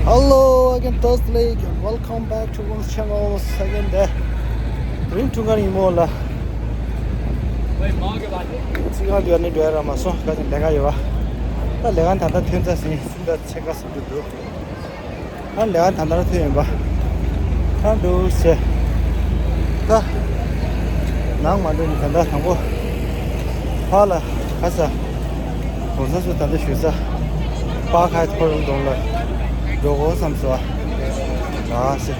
Hello again, Thursday, and welcome back to our channel. Again, there. Doing too many more. See how you need to wear a muscle. Got in Legayova. The Legan Tanda Tinta see that check us to do. And Legan Tanda Timba. Can't do say. Now, my little Tanda Tango. Hala, Casa. Was also Tanda Shusa. Park Height Pearl Dollar. 요거 삼수와 나왔어.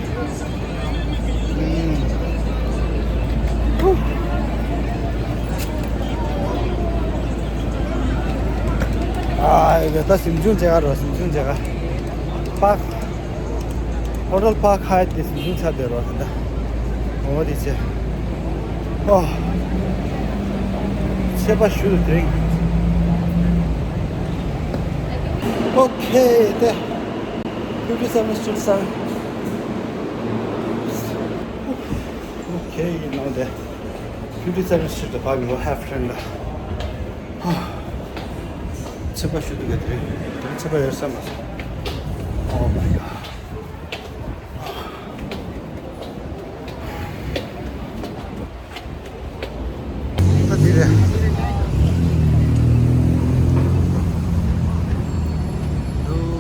이거 다 심준제가로 심준제가 박 호텔 파크 하이트 심준차대로 한다. 어디지? 제발 슈드 드링. 오케이, 네. 57 Street 7. Okay, now the 57 Street the bag will have turned. 제발 should get it. 제발 열심히. Oh my god. 어디래?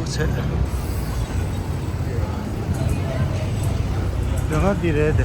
세. 영화 뒤래야 돼. 네.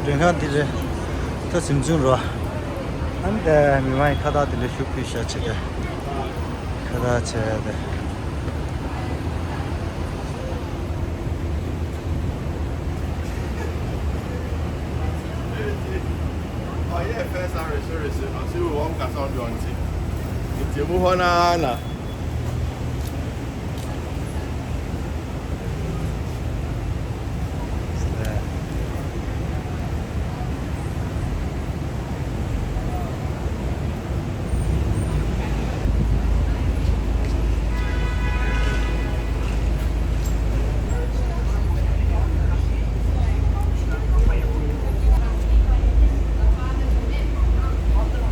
링한 뒤에 더 심중으로 안돼 미만이 가다 들려 휴피셔 치게 가다 쳐야 돼.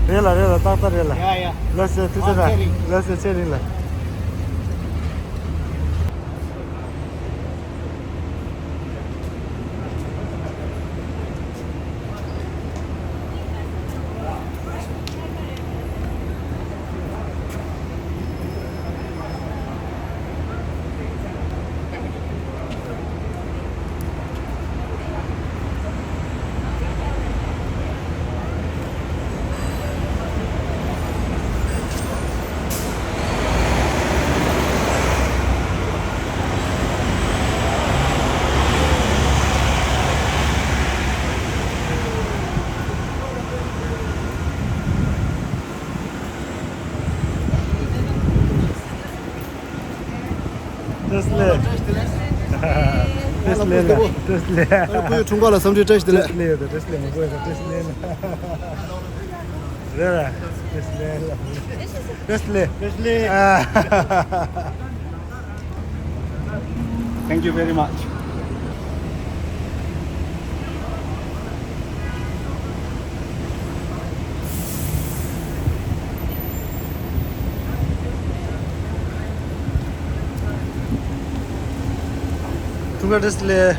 Rela, tata rela. Yeah. Let's do that. Let's cheering la. 그 중과라 섬지 저시들. Thank you very much. 중간 디스플레이.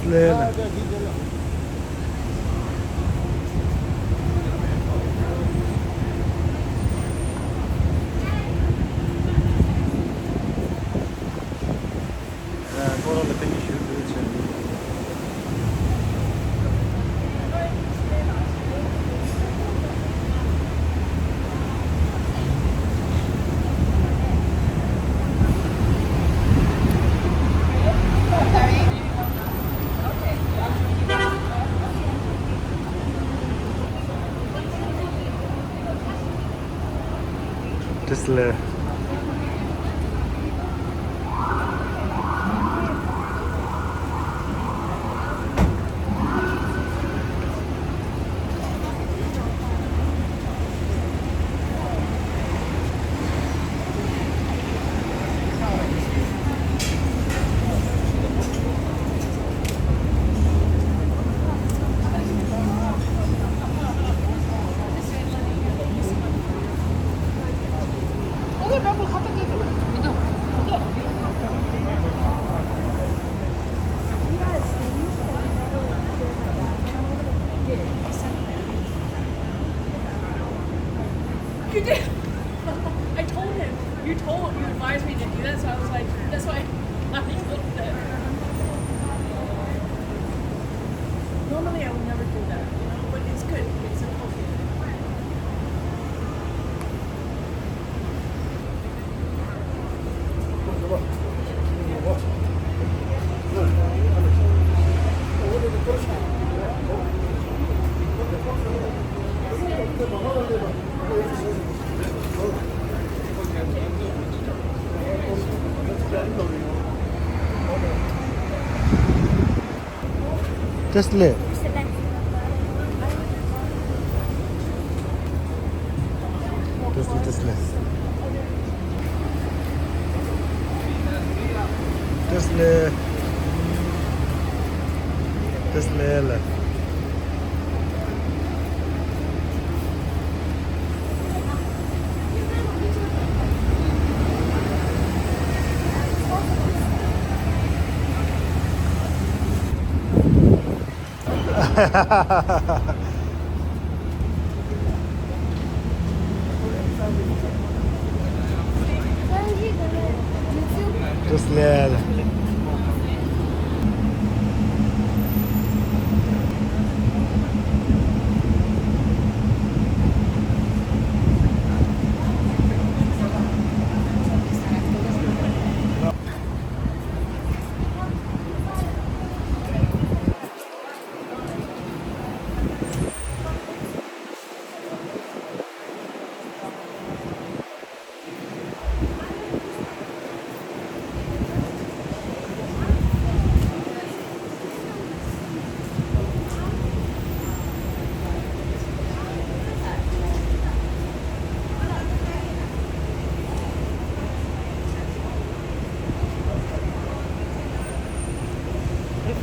Tesla. Koralı peki şu Tesla. You did. I told him. You advised me to do that, so I was like, that's why I looked at it. Normally I would never do that, you know, but it's good. It's appropriate. Tesla. Tesla. Tesla. Tesla. Tesla.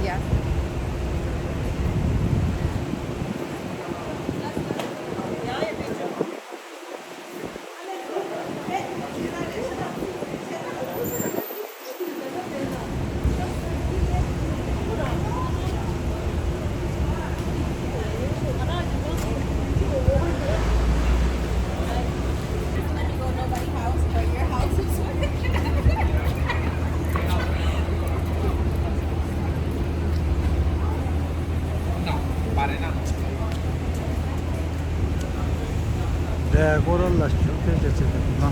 Yeah. 네, 고럴라 쇼핑 됐습니다.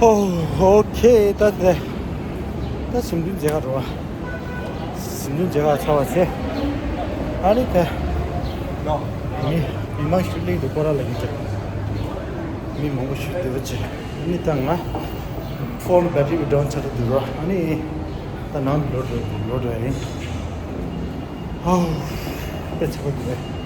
오케이, 따뜻해. 나 심준 제가 좋아. 심준 제가 사왔지. 아니, 이만 실링도 꼬라래, 이제. 미 뭔가 쉴 때, 그치? 아니, 땅아. 폰 배터리 다운 차도 들어. 아니, 나 로드 해. 아우, 배 차고 있네.